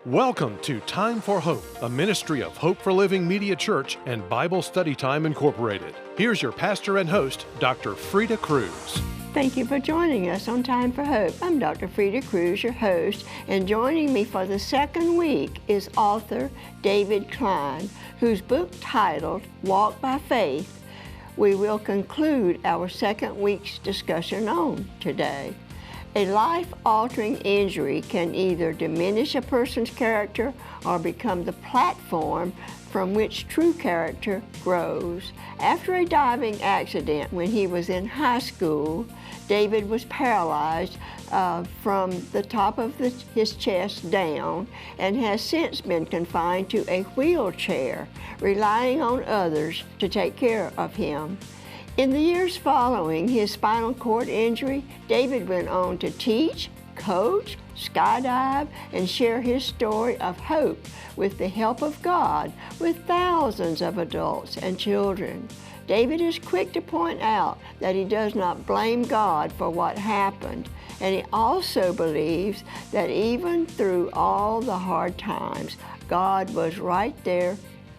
Welcome to Time for Hope, a ministry of Hope for Living Media Church and Bible Study Time Incorporated. Here's your pastor and host, Dr. Freda Crews. Thank you for joining us on Time for Hope. I'm Dr. Freda Crews, your host, and joining me for the second week is author David Kline, whose book titled Walk by Faith we will conclude our second week's discussion on today. A life-altering injury can either diminish a person's character or become the platform from which true character grows. After a diving accident when he was in high school, David was paralyzed from the top of his chest down and has since been confined to a wheelchair, relying on others to take care of him. In the years following his spinal cord injury, David went on to teach, coach, skydive, and share his story of hope with the help of God with thousands of adults and children. David is quick to point out that he does not blame God for what happened, and he also believes that even through all the hard times, God was right there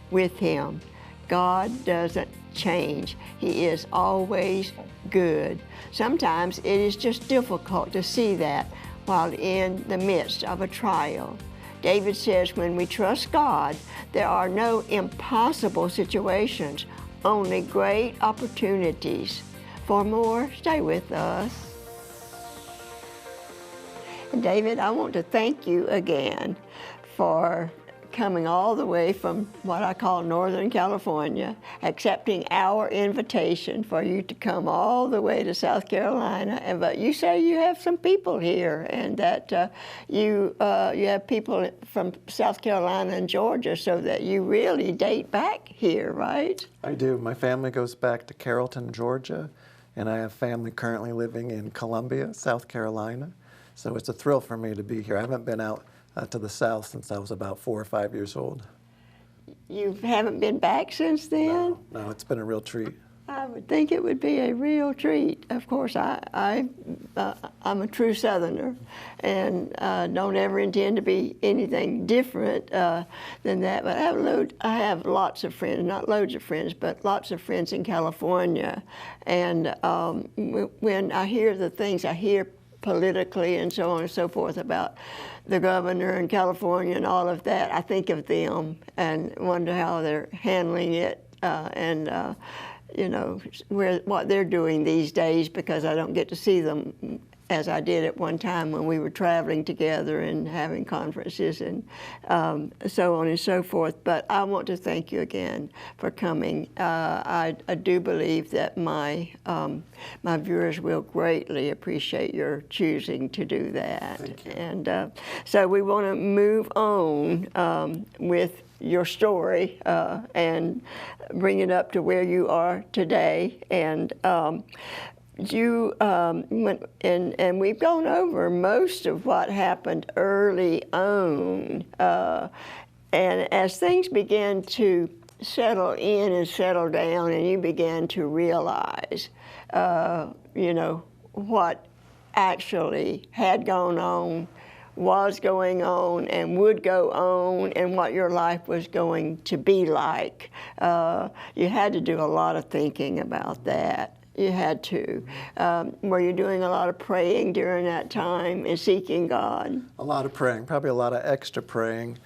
with him. God doesn't change. He is always good. Sometimes it is just difficult to see that while in the midst of a trial. David says when we trust God, there are no impossible situations, only great opportunities. For more, stay with us. And David, I want to thank you again for coming all the way from what I call Northern California, accepting our invitation for you to come all the way to South Carolina. But you say you have some people here, and that you have people from South Carolina and Georgia, so that you really date back here, right? I do. My family goes back to Carrollton, Georgia, and I have family currently living in Columbia, South Carolina. So it's a thrill for me to be here. I haven't been out to the South since I was about 4 or 5 years old. You haven't been back since then? No, it's been a real treat. I would think it would be a real treat. Of course, I'm a true Southerner, and don't ever intend to be anything different than that. But I have lots of friends, not loads of friends, but lots of friends in California. And when I hear the things I hear politically and so on and so forth about the governor in California and all of that, I think of them and wonder how they're handling it and what they're doing these days, because I don't get to see them as I did at one time when we were traveling together and having conferences and so on and so forth. But I want to thank you again for coming. I do believe that my viewers will greatly appreciate your choosing to do that. Thank you. And so we want to move on with your story and bring it up to where you are today. And you went, and we've gone over most of what happened early on. And as things began to settle in and settle down, and you began to realize, what actually had gone on, was going on, and would go on, and what your life was going to be like. You had to do a lot of thinking about that. You had to. Were you doing a lot of praying during that time and seeking God? A lot of praying, probably a lot of extra praying.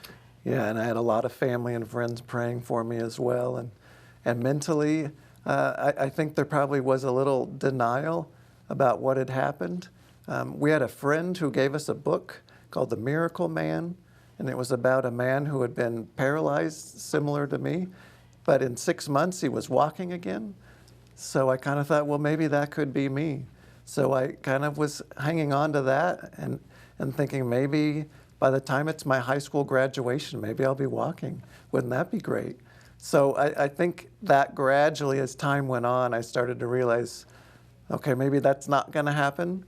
Yeah, and I had a lot of family and friends praying for me as well. And mentally, I think there probably was a little denial about what had happened. We had a friend who gave us a book called The Miracle Man, and it was about a man who had been paralyzed similar to me, but in 6 months he was walking again. So I kind of thought, well, maybe that could be me. So I kind of was hanging on to that and thinking maybe by the time it's my high school graduation, maybe I'll be walking. Wouldn't that be great? So I think that gradually as time went on, I started to realize, okay, maybe that's not going to happen.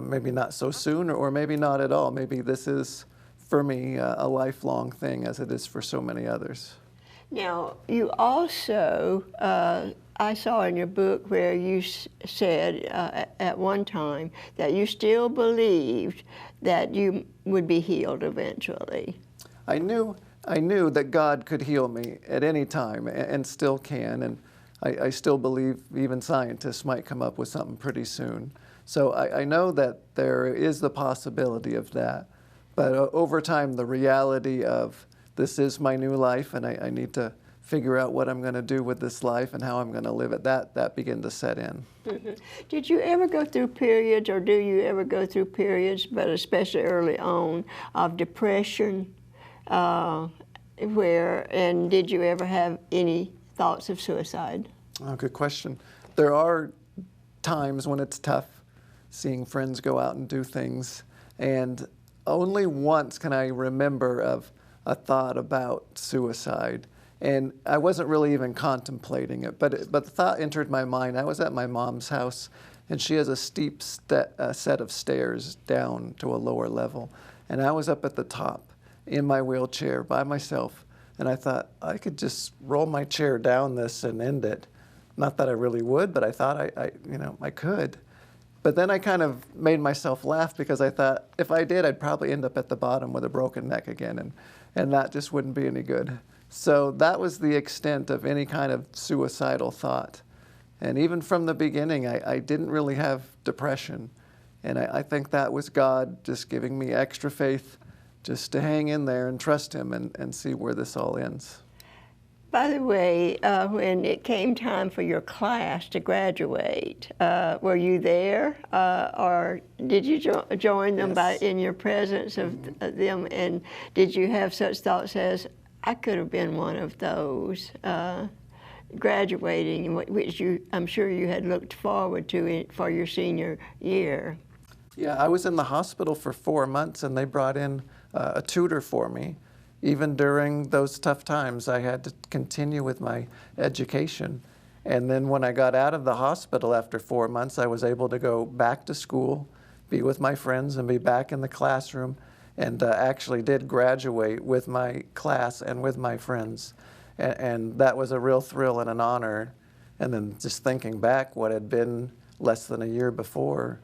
Maybe not so soon, or maybe not at all. Maybe this is, for me, a lifelong thing, as it is for so many others. Now, you also, I saw in your book where you said at one time that you still believed that you would be healed eventually. I knew that God could heal me at any time and still can, and I still believe even scientists might come up with something pretty soon. So I know that there is the possibility of that, but over time the reality of this is my new life and I need to figure out what I'm going to do with this life and how I'm going to live it, that began to set in. Mm-hmm. Did you ever go through periods, or do you ever go through periods, but especially early on, of depression? And did you ever have any thoughts of suicide? Oh, good question. There are times when it's tough seeing friends go out and do things, and only once can I remember of a thought about suicide. And I wasn't really even contemplating it, but the thought entered my mind. I was at my mom's house, and she has a steep set of stairs down to a lower level. And I was up at the top in my wheelchair by myself, and I thought I could just roll my chair down this and end it. Not that I really would, but I thought I could. But then I kind of made myself laugh because I thought if I did, I'd probably end up at the bottom with a broken neck again, and that just wouldn't be any good. So that was the extent of any kind of suicidal thought. And even from the beginning, I didn't really have depression. And I think that was God just giving me extra faith just to hang in there and trust Him and see where this all ends. By the way, when it came time for your class to graduate, were you there, or did you join them Yes. in your presence of them? And did you have such thoughts as, I could have been one of those graduating, which I'm sure you had looked forward to for your senior year? Yeah, I was in the hospital for 4 months, and they brought in a tutor for me. Even during those tough times, I had to continue with my education. And then when I got out of the hospital after 4 months, I was able to go back to school, be with my friends, and be back in the classroom, and actually did graduate with my class and with my friends. And that was a real thrill and an honor. And then just thinking back what had been less than a year before,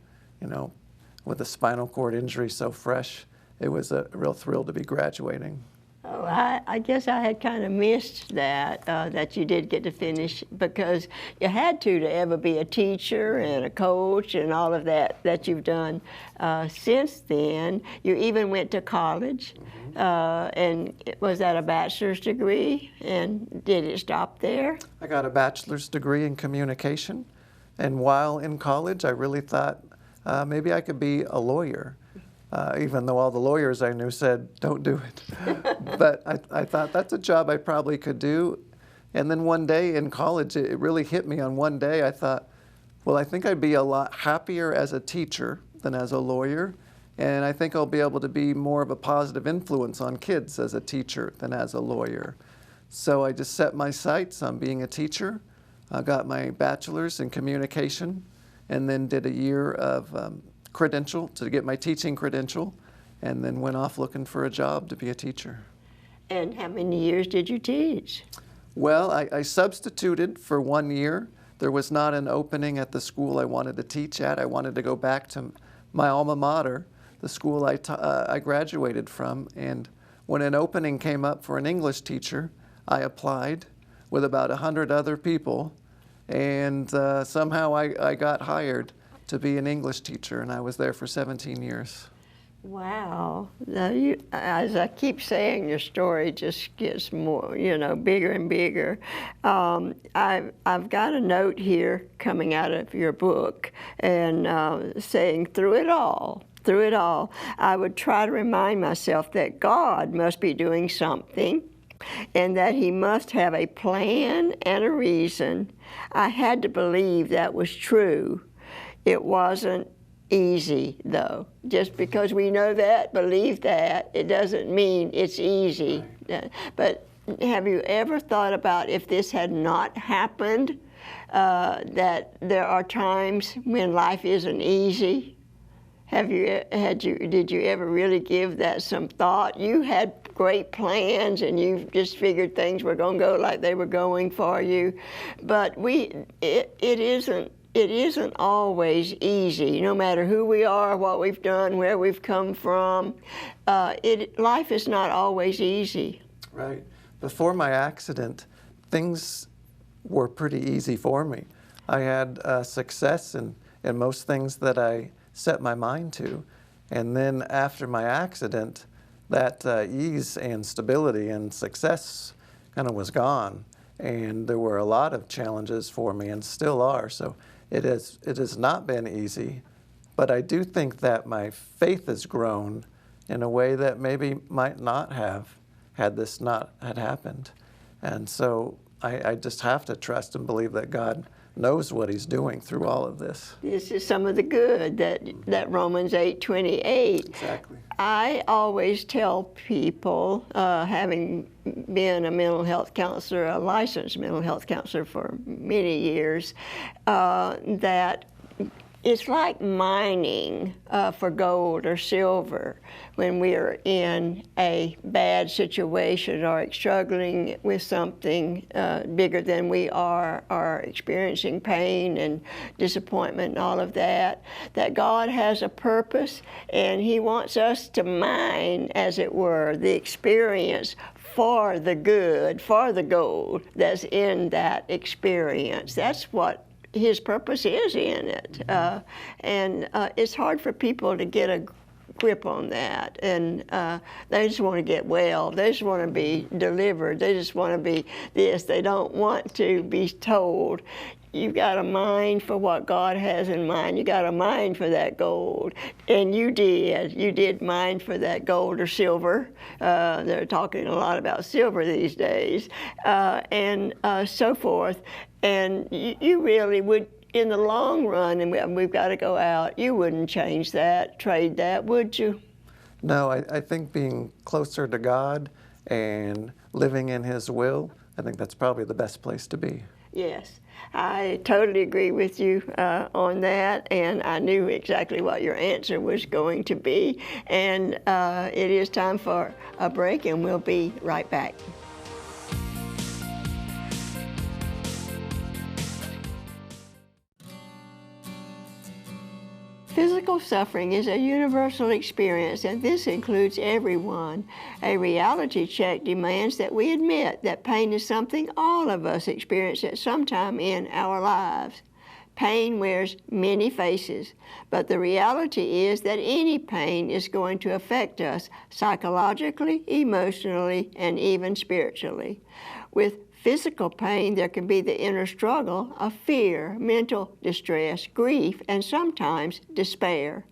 with a spinal cord injury so fresh, it was a real thrill to be graduating. Oh, I guess I had kind of missed that you did get to finish, because you had to ever be a teacher and a coach and all of that you've done since then. You even went to college, and was that a bachelor's degree, and did it stop there? I got a bachelor's degree in communication, and while in college I really thought maybe I could be a lawyer. Even though all the lawyers I knew said, don't do it. But I thought that's a job I probably could do. And then one day in college, it really hit me on one day. I thought, well, I think I'd be a lot happier as a teacher than as a lawyer. And I think I'll be able to be more of a positive influence on kids as a teacher than as a lawyer. So I just set my sights on being a teacher. I got my bachelor's in communication, and then did a year of credential to get my teaching credential, and then went off looking for a job to be a teacher. And how many years did you teach? Well, I substituted for 1 year. There was not an opening at the school I wanted to teach at. I wanted to go back to my alma mater, the school I graduated from, and when an opening came up for an English teacher, I applied with about 100 other people, and somehow I got hired to be an English teacher, and I was there for 17 years. Wow. Now as I keep saying, your story just gets more, bigger and bigger. I've got a note here coming out of your book, and saying, through it all, I would try to remind myself that God must be doing something, and that He must have a plan and a reason. I had to believe that was true. It wasn't easy, though. Just because we know that, believe that, it doesn't mean it's easy. But have you ever thought about, if this had not happened, that there are times when life isn't easy? Did you ever really give that some thought? You had great plans, and you just figured things were going to go like they were going for you, but it it isn't always easy, no matter who we are, what we've done, where we've come from. Life is not always easy. Right. Before my accident, things were pretty easy for me. I had success in most things that I set my mind to. And then after my accident, that ease and stability and success kind of was gone. And there were a lot of challenges for me, and still are. So it has not been easy. But I do think that my faith has grown in a way that maybe might not have had this not had happened. And so I just have to trust and believe that God knows what he's doing through all of this. This is some of the good that Romans 8:28. Exactly. I always tell people, having been a mental health counselor, a licensed mental health counselor for many years, that it's like mining for gold or silver when we are in a bad situation or struggling with something bigger than we are, or experiencing pain and disappointment and all of that, that God has a purpose, and he wants us to mine, as it were, the experience for the good, for the gold that's in that experience. That's what his purpose is in it. And it's hard for people to get a grip on that. And they just want to get well. They just want to be delivered. They just want to be this. They don't want to be told, you've got a mind for what God has in mind. You got a mind for that gold. And you did. You did mind for that gold or silver. They're talking a lot about silver these days. And so forth. And you really would, in the long run, and we've got to go out, you wouldn't change that, trade that, would you? No, I think being closer to God and living in his will, I think that's probably the best place to be. Yes, I totally agree with you on that, and I knew exactly what your answer was going to be. And it is time for a break, and we'll be right back. Physical suffering is a universal experience, and this includes everyone. A reality check demands that we admit that pain is something all of us experience at some time in our lives. Pain wears many faces, but the reality is that any pain is going to affect us psychologically, emotionally, and even spiritually. With physical pain, there can be the inner struggle of fear, mental distress, grief, and sometimes despair.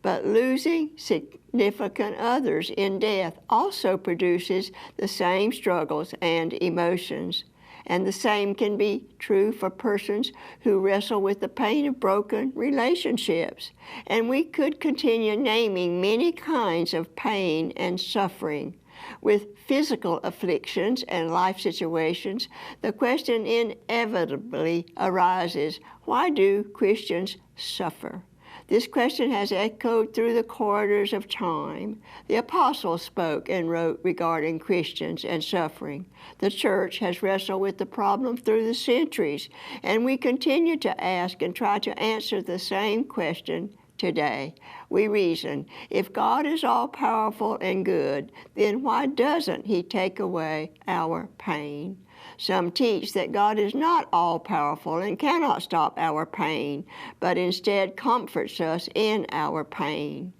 But losing significant others in death also produces the same struggles and emotions. And the same can be true for persons who wrestle with the pain of broken relationships. And we could continue naming many kinds of pain and suffering. With physical afflictions and life situations, the question inevitably arises, why do Christians suffer? This question has echoed through the corridors of time. The apostles spoke and wrote regarding Christians and suffering. The church has wrestled with the problem through the centuries, and we continue to ask and try to answer the same question today. We reason, if God is all-powerful and good, then why doesn't he take away our pain? Some teach that God is not all-powerful and cannot stop our pain, but instead comforts us in our pain.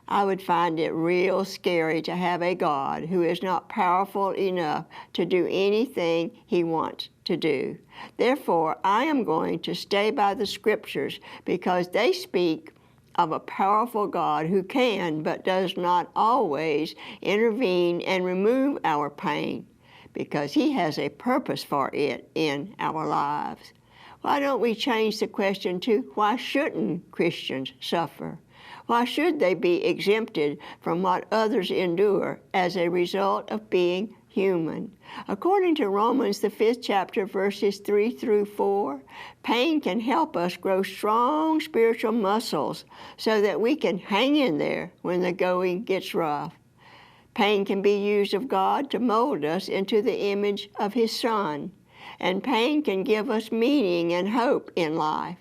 I would find it real scary to have a God who is not powerful enough to do anything he wants to do. Therefore, I am going to stay by the scriptures because they speak of a powerful God who can, but does not always, intervene and remove our pain, because he has a purpose for it in our lives. Why don't we change the question to, why shouldn't Christians suffer? Why should they be exempted from what others endure as a result of being human? According to Romans, the 5th chapter, verses 3 through 4, pain can help us grow strong spiritual muscles so that we can hang in there when the going gets rough. Pain can be used of God to mold us into the image of his Son, and pain can give us meaning and hope in life.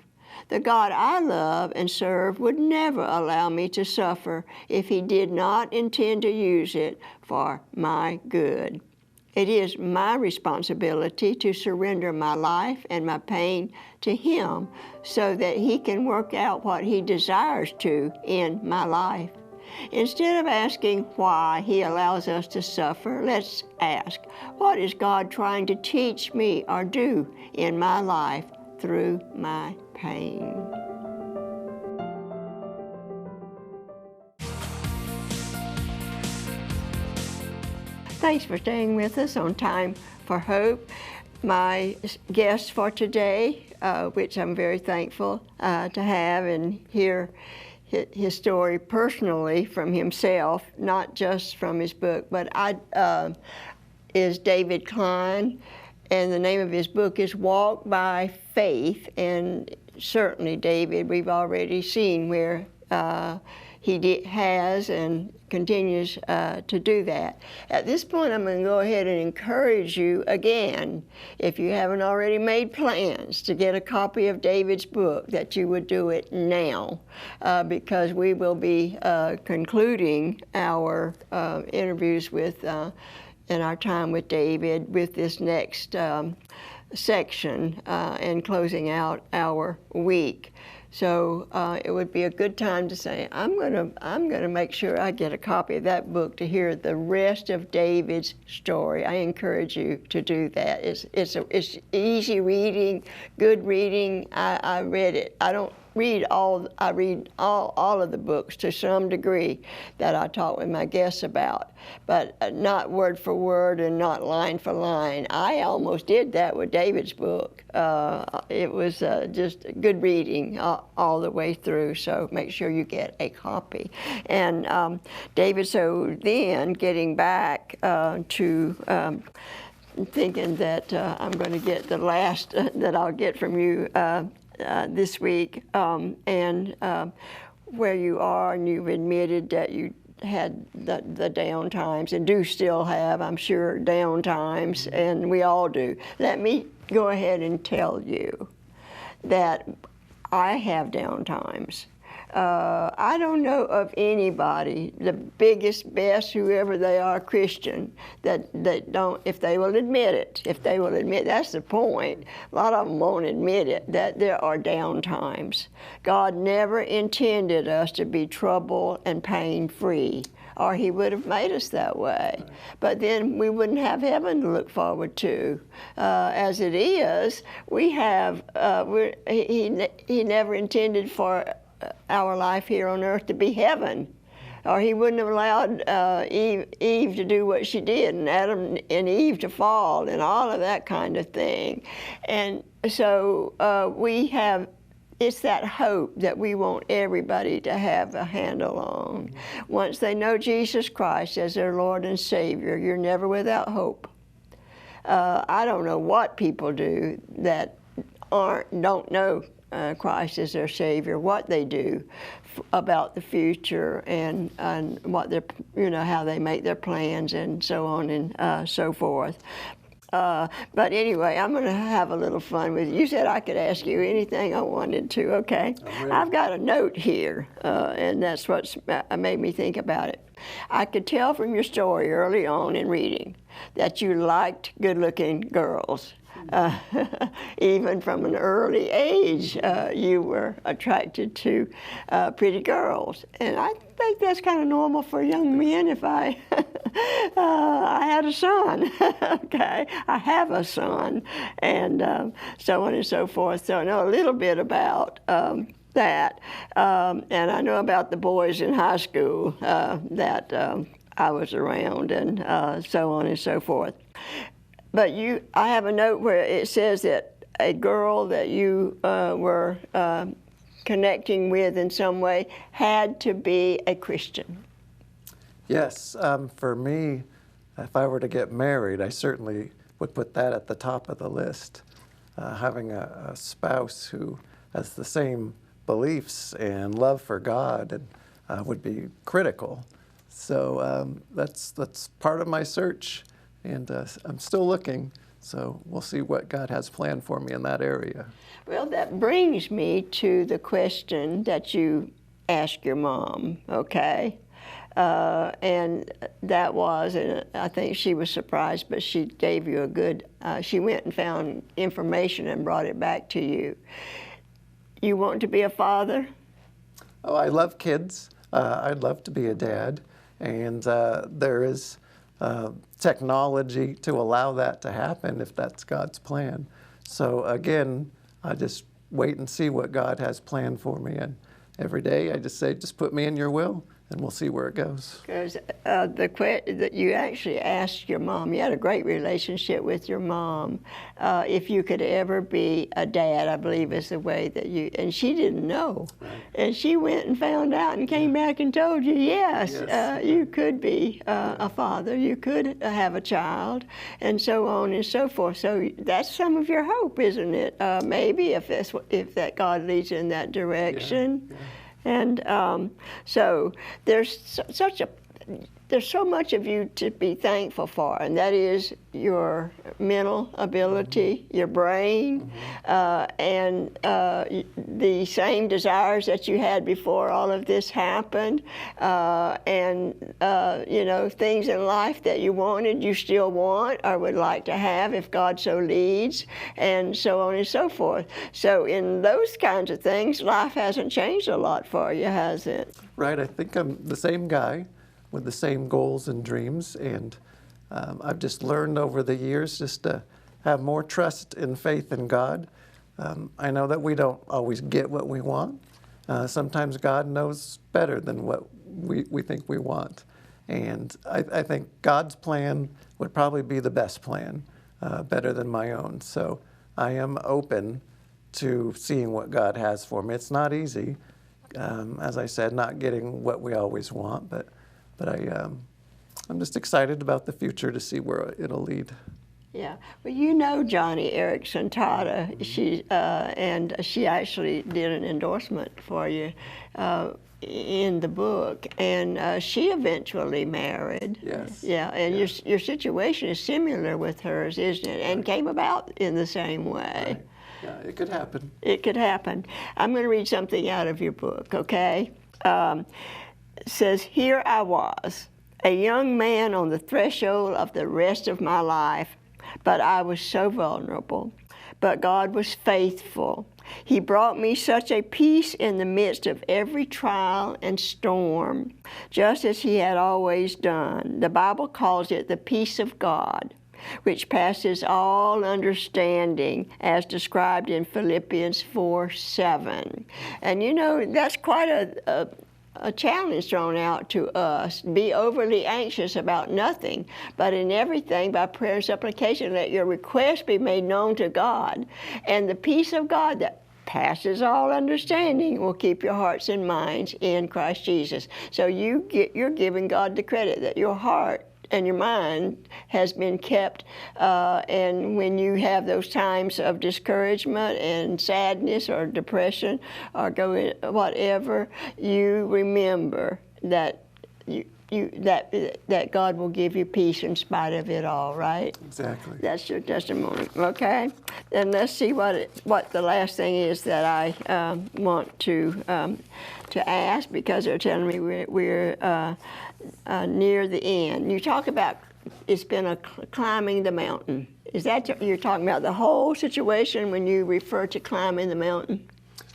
The God I love and serve would never allow me to suffer if He did not intend to use it for my good. It is my responsibility to surrender my life and my pain to Him so that He can work out what He desires to in my life. Instead of asking why He allows us to suffer, let's ask, what is God trying to teach me or do in my life through my pain? Thanks for staying with us on Time for Hope. My guest for today, which I'm very thankful to have and hear his story personally from himself, not just from his book, but is David Kline, and the name of his book is Walk by Faith. And certainly, David, we've already seen where he has and continues to do that. At this point, I'm going to go ahead and encourage you again, if you haven't already made plans to get a copy of David's book, that you would do it now, because we will be concluding our interviews with and our time with David with this next section and closing out our week. So it would be a good time to say, I'm gonna make sure I get a copy of that book to hear the rest of David's story. I encourage you to do that. It's easy reading, good reading. I read it. I don't read all. I read all of the books to some degree that I talk with my guests about, but not word for word and not line for line. I almost did that with David's book. It was just good reading all the way through, so make sure you get a copy. And David, so then getting back to thinking that I'm going to get the last that I'll get from you this week, and where you are, and you've admitted that you had the down times, and do still have, I'm sure, down times, and we all do. Let me go ahead and tell you that I have down times. I don't know of anybody, the biggest, best, whoever they are, Christian, that don't, if they will admit it, that's the point. A lot of them won't admit it, that there are down times. God never intended us to be trouble and pain-free, or He would have made us that way. But then we wouldn't have heaven to look forward to. As it is, we have, He never intended for our life here on earth to be heaven, or He wouldn't have allowed Eve to do what she did, and Adam and Eve to fall, and all of that kind of thing. And so we have, it's that hope that we want everybody to have a handle on. Once they know Jesus Christ as their Lord and Savior, you're never without hope. I don't know what people do that don't know Christ as their Savior, what they do about the future, and what their, how they make their plans, and so on and so forth. But anyway, I'm going to have a little fun with you. You said I could ask you anything I wanted to, okay? I've got a note here, and that's what made me think about it. I could tell from your story early on in reading that you liked good-looking girls. Even from an early age, you were attracted to pretty girls. And I think that's kind of normal for young men. If I had a son, okay, I have a son, and so on and so forth. So I know a little bit about that. And I know about the boys in high school that I was around, and so on and so forth. But I have a note where it says that a girl that you were connecting with in some way had to be a Christian. Yes, for me, if I were to get married, I certainly would put that at the top of the list. Having a spouse who has the same beliefs and love for God and would be critical. So that's part of my search. And I'm still looking, So we'll see what God has planned for me in that area. Well, that brings me to the question that you asked your mom, okay? And that was, and I think she was surprised, but she gave you a good, she went and found information and brought it back to you. You want to be a father? Oh, I love kids. I'd love to be a dad. And there is technology to allow that to happen if that's God's plan. So again, I just wait and see what God has planned for me. And every day I just say, just put me in your will, and we'll see where it goes. Because that you actually asked your mom, you had a great relationship with your mom, if you could ever be a dad, I believe is the way that you, and she didn't know. Right. And she went and found out and came back and told you, yes. You could be a father, you could have a child, and so on and so forth. So that's some of your hope, isn't it? Maybe if that God leads you in that direction. Yeah. And so there's so much of you to be thankful for, and that is your mental ability, your brain, and the same desires that you had before all of this happened, and you know, things in life that you wanted, you still want or would like to have if God so leads, and so on and so forth. So in those kinds of things, life hasn't changed a lot for you, has it? Right, I think I'm the same guy with the same goals and dreams, and I've just learned over the years just to have more trust and faith in God. I know that we don't always get what we want. Sometimes God knows better than what we think we want. And I think God's plan would probably be the best plan, better than my own. So I am open to seeing what God has for me. It's not easy, as I said, not getting what we always want, but I'm just excited about the future to see where it'll lead. Yeah, well, you know Johnny Erickson Tata, and she actually did an endorsement for you in the book, and she eventually married. Yes. Yeah, and yeah. Your situation is similar with hers, isn't it? And came about in the same way. Right. Yeah, it could happen. It could happen. I'm going to read something out of your book, okay? It says, "Here I was, a young man on the threshold of the rest of my life, but I was so vulnerable. But God was faithful. He brought me such a peace in the midst of every trial and storm, just as He had always done. The Bible calls it the peace of God, which passes all understanding, as described in Philippians 4:7. And you know, that's quite a challenge thrown out to us. Be overly anxious about nothing, but in everything by prayer and supplication let your requests be made known to God, and the peace of God that passes all understanding will keep your hearts and minds in Christ Jesus." So you're giving God the credit that your heart and your mind has been kept, and when you have those times of discouragement and sadness or depression or whatever, you remember that that God will give you peace in spite of it all, right? Exactly. That's your testimony. Okay, then let's see what the last thing is that I want to ask, because they're telling me we're near the end. You talk about it's been climbing the mountain. Is that you're talking about the whole situation when you refer to climbing the mountain?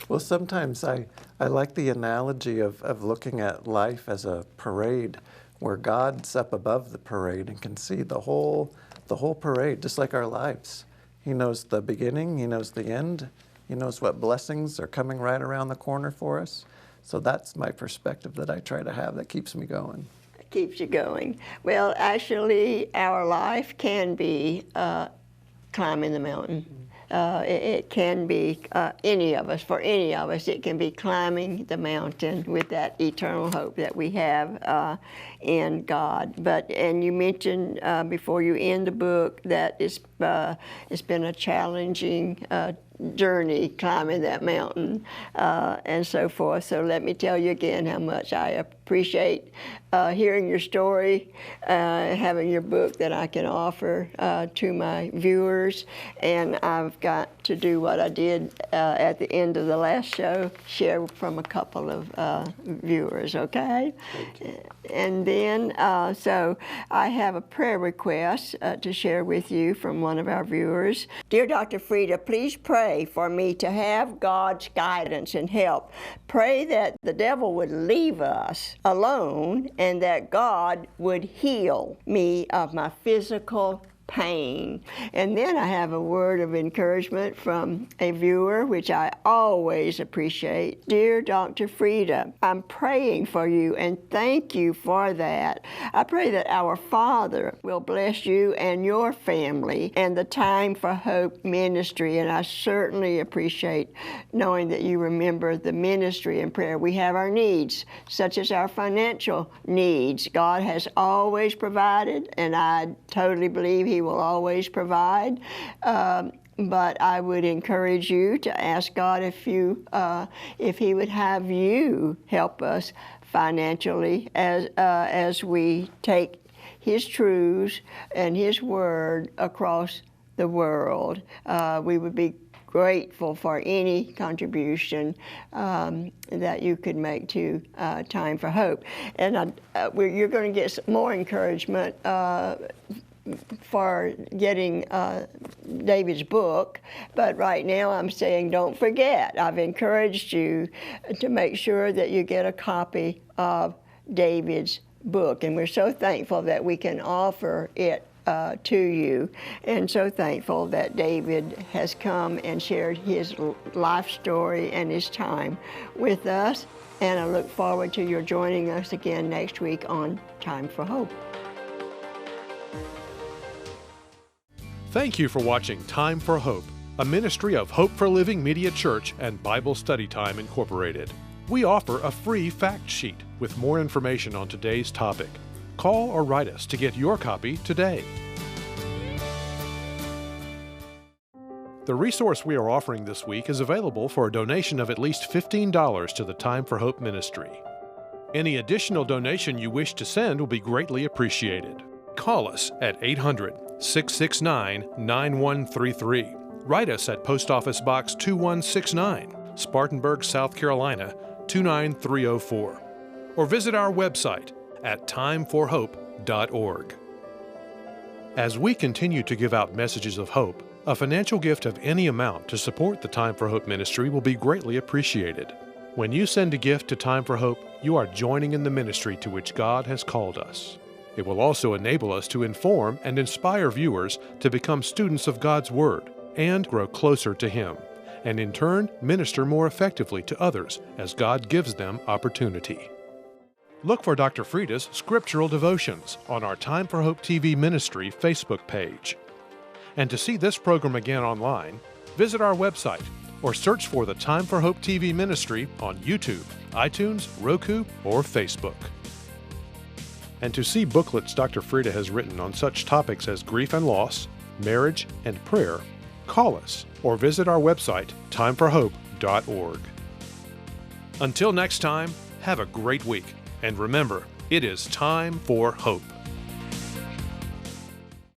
Well, sometimes I like the analogy of looking at life as a parade, where God's up above the parade and can see the whole parade, just like our lives. He knows the beginning, He knows the end, He knows what blessings are coming right around the corner for us. So that's my perspective that I try to have that keeps me going. Keeps you going. Well, actually, our life can be climbing the mountain. It can be any of us. For any of us, it can be climbing the mountain with that eternal hope that we have in God. And you mentioned before you end the book that it's been a challenging journey climbing that mountain and so forth. So let me tell you again how much I appreciate hearing your story, having your book that I can offer to my viewers. And I've got to do what I did at the end of the last show, share from a couple of viewers, okay? Thank you. And then, so I have a prayer request to share with you from one of our viewers. Dear Dr. Freda, please pray for me to have God's guidance and help. Pray that the devil would leave us alone and that God would heal me of my physical pain. And then I have a word of encouragement from a viewer, which I always appreciate. Dear Dr. Freda, I'm praying for you and thank you for that. I pray that our Father will bless you and your family and the Time for Hope ministry. And I certainly appreciate knowing that you remember the ministry in prayer. We have our needs, such as our financial needs. God has always provided, and I totally believe He will always provide. But I would encourage you to ask God if He would have you help us financially as we take His truths and His word across the world. We would be grateful for any contribution that you could make to Time for Hope. And you're going to get some more encouragement for getting David's book, but right now I'm saying don't forget. I've encouraged you to make sure that you get a copy of David's book, and we're so thankful that we can offer it to you, and so thankful that David has come and shared his life story and his time with us, and I look forward to your joining us again next week on Time for Hope. Thank you for watching Time for Hope, a ministry of Hope for Living Media Church and Bible Study Time Incorporated. We offer a free fact sheet with more information on today's topic. Call or write us to get your copy today. The resource we are offering this week is available for a donation of at least $15 to the Time for Hope ministry. Any additional donation you wish to send will be greatly appreciated. Call us at 800-669-9133. Write us at Post Office Box 2169, Spartanburg, South Carolina 29304. Or visit our website at timeforhope.org. As we continue to give out messages of hope, a financial gift of any amount to support the Time for Hope ministry will be greatly appreciated. When you send a gift to Time for Hope, you are joining in the ministry to which God has called us. It will also enable us to inform and inspire viewers to become students of God's Word and grow closer to Him, and in turn minister more effectively to others as God gives them opportunity. Look for Dr. Freda's Scriptural Devotions on our Time for Hope TV Ministry Facebook page. And to see this program again online, visit our website or search for the Time for Hope TV Ministry on YouTube, iTunes, Roku, or Facebook. And to see booklets Dr. Freda has written on such topics as grief and loss, marriage, and prayer, call us or visit our website, timeforhope.org. Until next time, have a great week, and remember, it is time for hope.